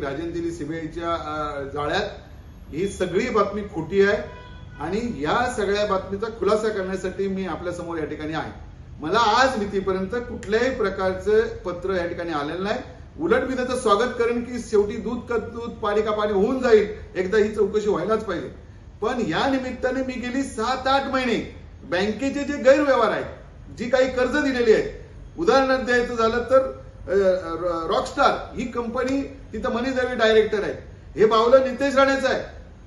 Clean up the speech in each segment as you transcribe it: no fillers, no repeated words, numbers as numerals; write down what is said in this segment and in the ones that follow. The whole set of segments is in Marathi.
राजन दिली सीबीआयच्या जाळ्यात, ही सगळी बातमी खोटी आहे आणि या सगळ्या बातमीचा खुलासा करण्यासाठी मी आपल्या समोर या ठिकाणी आहे. मला आज मितीपर्यंत कुठल्याही प्रकारचं पत्र या ठिकाणी आलेलं नाही. उलट मी त्याचं स्वागत करेन की शेवटी दूध का दूध पाणी का पाणी होऊन जाईल, एकदा ही चौकशी व्हायलाच पाहिजे. पण या निमित्ताने मी गेली 7-8 महिने बँकेचे जे गैरव्यवहार आहेत, जी काही कर्ज दिलेली आहेत, उदाहरणार्थ द्यायचं झालं तर रॉकस्टार ही कंपनी, तिथं मनी दवे डायरेक्टर आहेत. हे बावलं नितेश राणेचं आहे.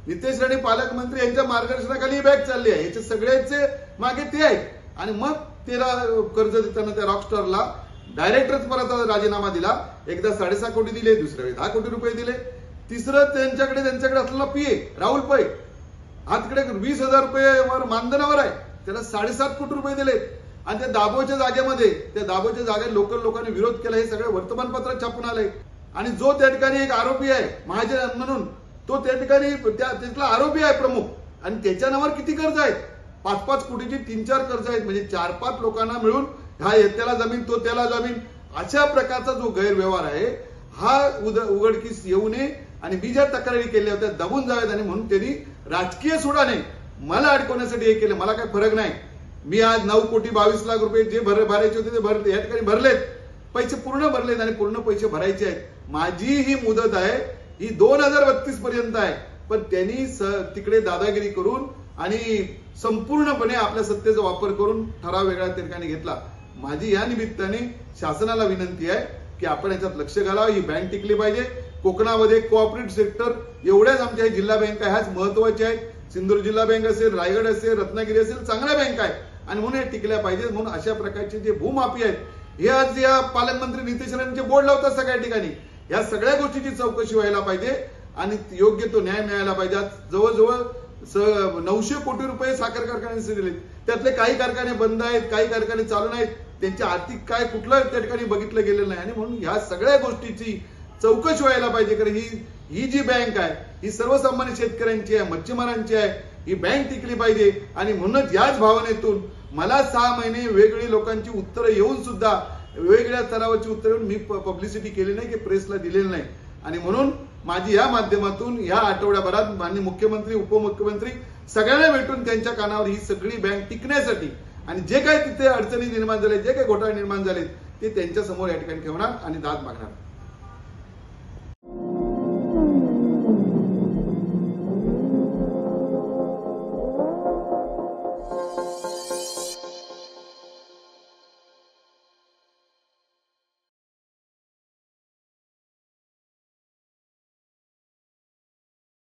नितेश राणे पालकमंत्री यांच्या मार्गदर्शनाखाली ही बँक चालली आहे. याचे सगळ्याचे मागे ते आहेत. आणि मग तेरा कर्ज देताना त्या रॉकस्टारला डायरेक्टरच परत राजीनामा दिला. एकदा 6.5 कोटी दिले, दुसऱ्या वेळी 10 कोटी रुपये दिले. तिसरं त्यांच्याकडे असलेला पीए राहुल पै हा तिकडे 20,000 रुपये मानधनावर आहे, त्याला 7.5 कोटी रुपये दिले. आणि त्या दाभोच्या जागेत लोकांनी विरोध केला. हे सगळे वर्तमानपत्रात छापून आले. आणि जो त्या ठिकाणी एक आरोपी आहे महाजन म्हणून, तो त्या ठिकाणी तिथला आरोपी आहे प्रमुख, आणि त्याच्या नावावर किती कर्ज आहेत? 5-5 कोटीची 3-4 कर्ज आहेत. म्हणजे 4-5 लोकांना मिळून हा त्याला जमीन, तो त्याला जमीन, अशा प्रकारचा जो गैरव्यवहार आहे हा उघडकीस येऊ नये. आणि मी ज्या तक्रारी केल्या होत्या दबून जाव्यात, आणि म्हणून त्यांनी राजकीय सुडाने मला अडकवण्यासाठी हे केलं. मला काही फरक नाही. मी आज 9 कोटी 22 लाख रुपये जे भरायचे होते ते भरले, या ठिकाणी भरलेत, पैसे पूर्ण भरलेत आणि पूर्ण पैसे भरायचे आहेत. माझी ही मुदत आहे ही 2032 पर्यंत आहे. पण त्यांनी तिकडे दादागिरी करून आणि संपूर्णपणे आपल्या सत्तेचा वापर करून ठराव वेगळ्या त्या ठिकाणी घेतला. माझी या निमित्ताने शासनाला विनंती आहे की आपण याच्यात लक्ष घालावं. ही बँक टिकली पाहिजे. कोकणामध्ये कोऑपरेटिव्ह सेक्टर एवढ्याच आमच्या जिल्हा बँका ह्याच महत्वाच्या आहेत. सिंधुदुर्ग जिल्हा बँक असेल, रायगड असेल, रत्नागिरी असेल, चांगल्या बँका आहेत आणि म्हणून हे टिकल्या पाहिजेत. म्हणून अशा प्रकारचे जे भूमाफी आहेत हे आज या पालकमंत्री नितेश राणेंचे बोर्ड लावतात सगळ्या ठिकाणी. या सगळ्या गोष्टीची चौकशी व्हायला पाहिजे आणि योग्य तो न्याय मिळायला पाहिजे. जवळजवळ 900 कोटी रुपये साखर कारखान्यांचे दिले. त्यातले काही कारखाने बंद आहेत, काही कारखाने चालू नाहीत. त्यांची आर्थिक काय कुठलं त्या ठिकाणी बघितलं गेलेलं नाही. आणि म्हणून ह्या सगळ्या गोष्टीची चौकशी व्हायला पाहिजे. कारण ही जी बँक आहे ही सर्वसामान्य शेतकऱ्यांची आहे, मच्छीमारांची आहे. ही बँक टिकली पाहिजे. आणि म्हणूनच याच भावनेतून मला 6 महिने वेगवेगळी लोकांची उत्तरं येऊन सुद्धा वेगवेगळ्या स्तरावरची उत्तरं येऊन मी पब्लिसिटी केली नाही, की प्रेसला दिलेलं नाही. आणि म्हणून माझी या माध्यमातून या आठवड्याभरात माननीय मुख्यमंत्री, उपमुख्यमंत्री सगळ्यांना भेटून त्यांच्या कानावर ही सगळी बँक टिकण्यासाठी आणि जे काही तिथे अडचणी निर्माण झाले, जे काही घोटाळे निर्माण झाले ते त्यांच्या समोर या ठिकाणी ठेवणार आणि दाद मागणार.